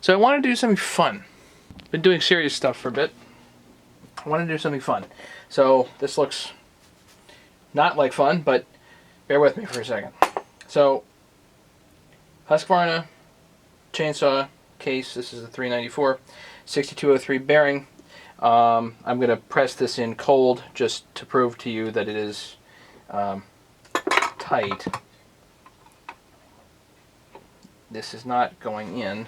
So I want to do something fun. Been doing serious stuff for a bit. I want to do something fun. So this looks not like fun, but bear with me for a second. So Husqvarna chainsaw case. This is the 394 6203 bearing. I'm going to press this in cold just to prove to you that it is tight. This is not going in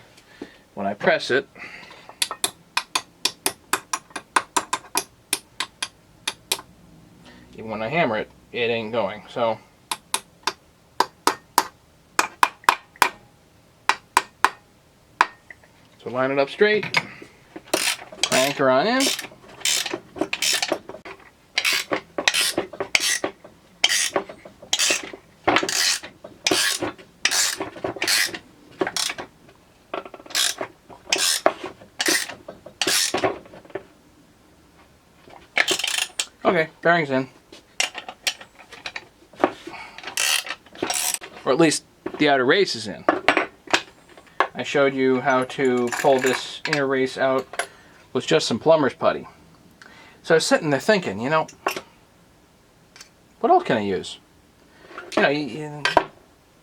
when I press it. Even when I hammer it, it ain't going. So line it up straight, crank her on in. Okay, bearing's in. Or at least the outer race is in. I showed you how to pull this inner race out with just some plumber's putty. So I was sitting there thinking, you know, what else can I use? You know, you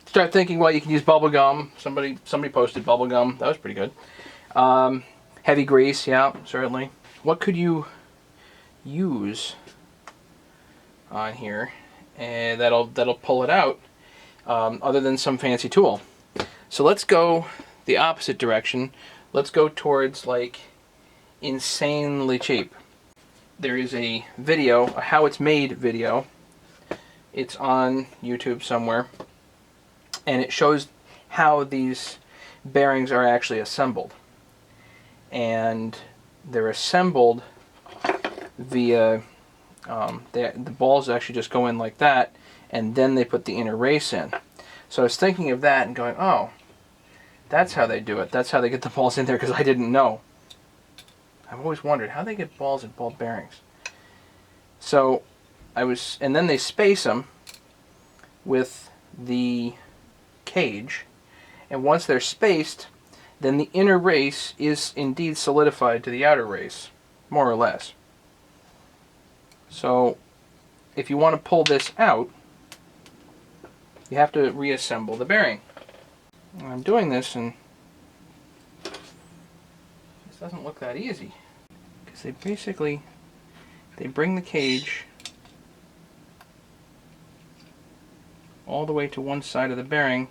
start thinking, well, you can use bubble gum. Somebody posted bubble gum. That was pretty good. Heavy grease, yeah, certainly. What could you use on here and that'll pull it out other than some fancy tool? So let's go the opposite direction. Let's go towards like insanely cheap. There is a video, a how it's made video. It's on YouTube somewhere, and it shows how these bearings are actually assembled. And they're assembled via the balls actually just go in like that, and then they put the inner race in. So I was thinking of that and going, oh, that's how they do it. That's how they get the balls in there, because I didn't know. I've always wondered how they get balls in ball bearings. So and then they space them with the cage, and once they're spaced, then the inner race is indeed solidified to the outer race, more or less. So if you want to pull this out, you have to reassemble the bearing. And I'm doing this, and this doesn't look that easy, because they bring the cage all the way to one side of the bearing.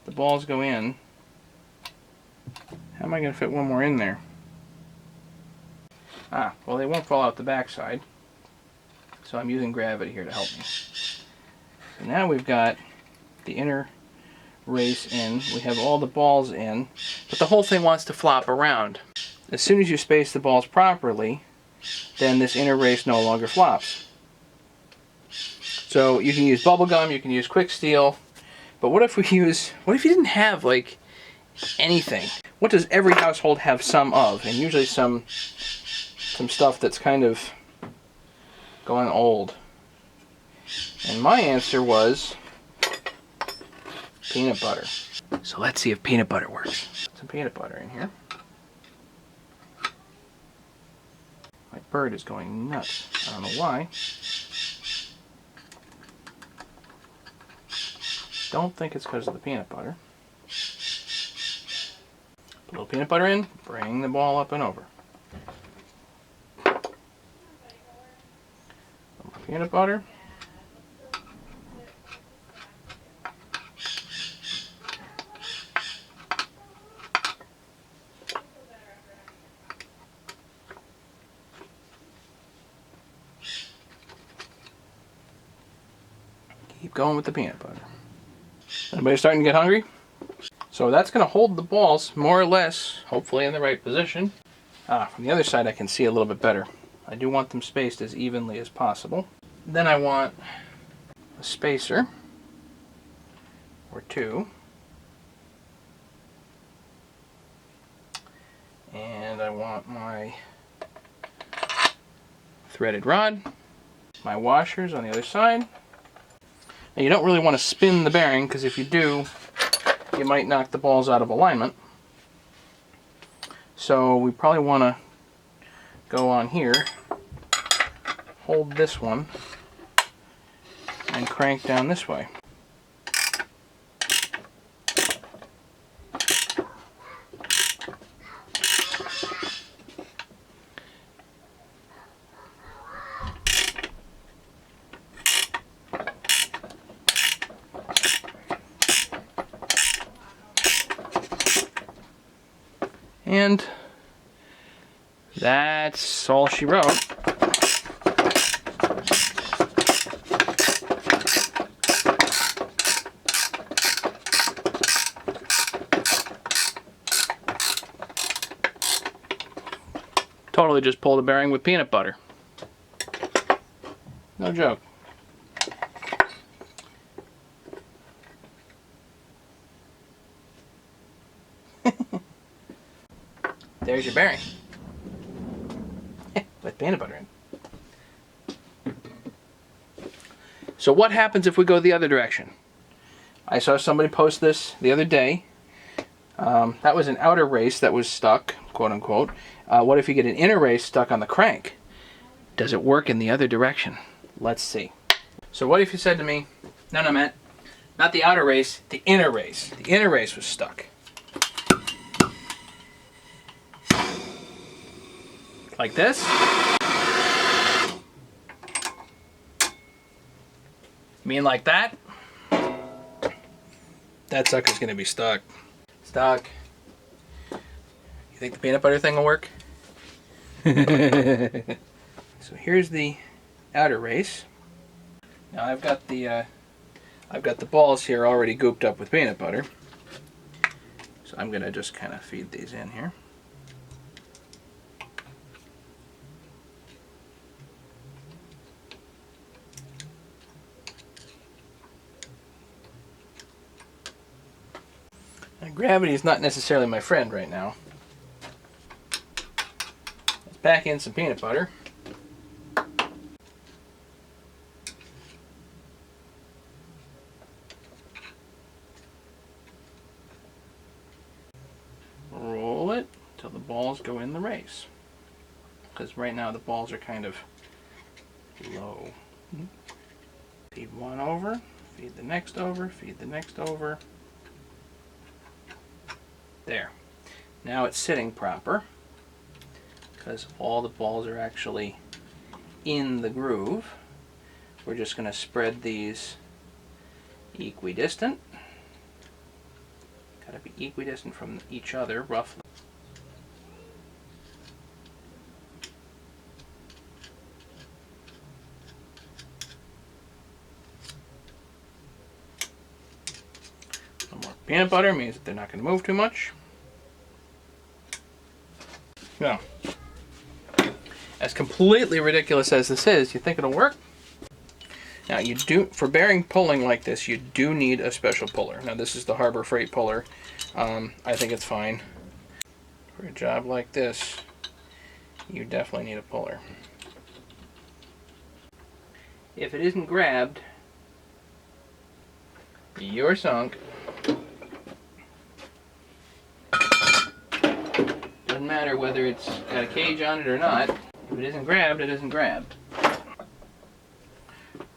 The balls go in. How am I going to fit one more in there? Well, they won't fall out the back side, so I'm using gravity here to help me. So now we've got the inner race in, we have all the balls in, but the whole thing wants to flop around. As soon as you space the balls properly, then this inner race no longer flops. So you can use bubble gum, you can use quick steel, but what if you didn't have like anything? What does every household have some of? And usually some stuff that's kind of going old. And my answer was peanut butter. So let's see if peanut butter works. Some peanut butter in here. My bird is going nuts. I don't know why. Don't think it's because of the peanut butter. Put a little peanut butter in, bring the ball up and over. Peanut butter. Keep going with the peanut butter. Anybody starting to get hungry? So that's going to hold the balls more or less, hopefully in the right position. From the other side I can see a little bit better. I do want them spaced as evenly as possible. Then I want a spacer or two. And I want my threaded rod, my washers on the other side. Now you don't really want to spin the bearing, because if you do, you might knock the balls out of alignment. So we probably want to go on here, hold this one, and crank down this way. And that's all she wrote. Totally just pulled a bearing with peanut butter. No joke. There's your bearing. With peanut butter in. So what happens if we go the other direction? I saw somebody post this the other day. That was an outer race that was stuck, quote unquote. What if you get an inner race stuck on the crank? Does it work in the other direction? Let's see. So what if you said to me, no, Matt, not the outer race, the inner race. The inner race was stuck. Like this. You mean like that? That sucker's gonna be stuck. Stuck. You think the peanut butter thing will work? So here's the outer race. Now I've got the balls here already gooped up with peanut butter. So I'm gonna just kind of feed these in here. Now, gravity is not necessarily my friend right now. Let's pack in some peanut butter. Roll it till the balls go in the race. Because right now the balls are kind of low. Feed one over, feed the next over, feed the next over. There. Now it's sitting proper because all the balls are actually in the groove. We're just going to spread these equidistant. Got to be equidistant from each other, roughly. A little more peanut butter means that they're not going to move too much. Now, as completely ridiculous as this is, you think it'll work? Now you do, for bearing pulling like this, you do need a special puller. Now this is the Harbor Freight puller. I think it's fine. For a job like this, you definitely need a puller. If it isn't grabbed, you're sunk. Doesn't matter whether it's got a cage on it or not. If it isn't grabbed, it isn't grabbed.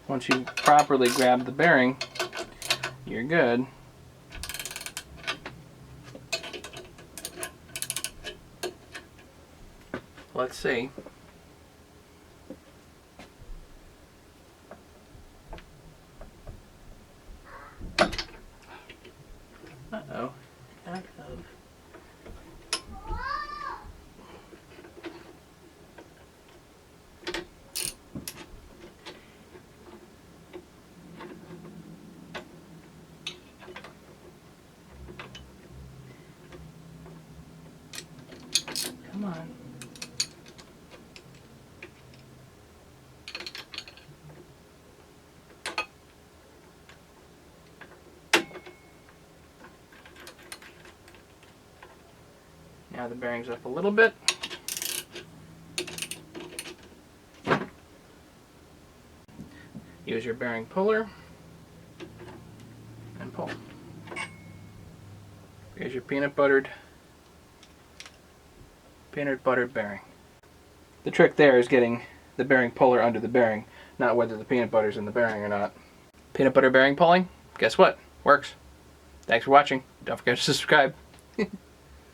Once you properly grab the bearing, you're good. Let's see. Uh-oh. Come on. Now the bearing's up a little bit. Use your bearing puller and pull. Here's your peanut buttered Peanut butter bearing. The trick there is getting the bearing puller under the bearing, not whether the peanut butter's in the bearing or not. Peanut butter bearing pulling, guess what? Works. Thanks for watching. Don't forget to subscribe.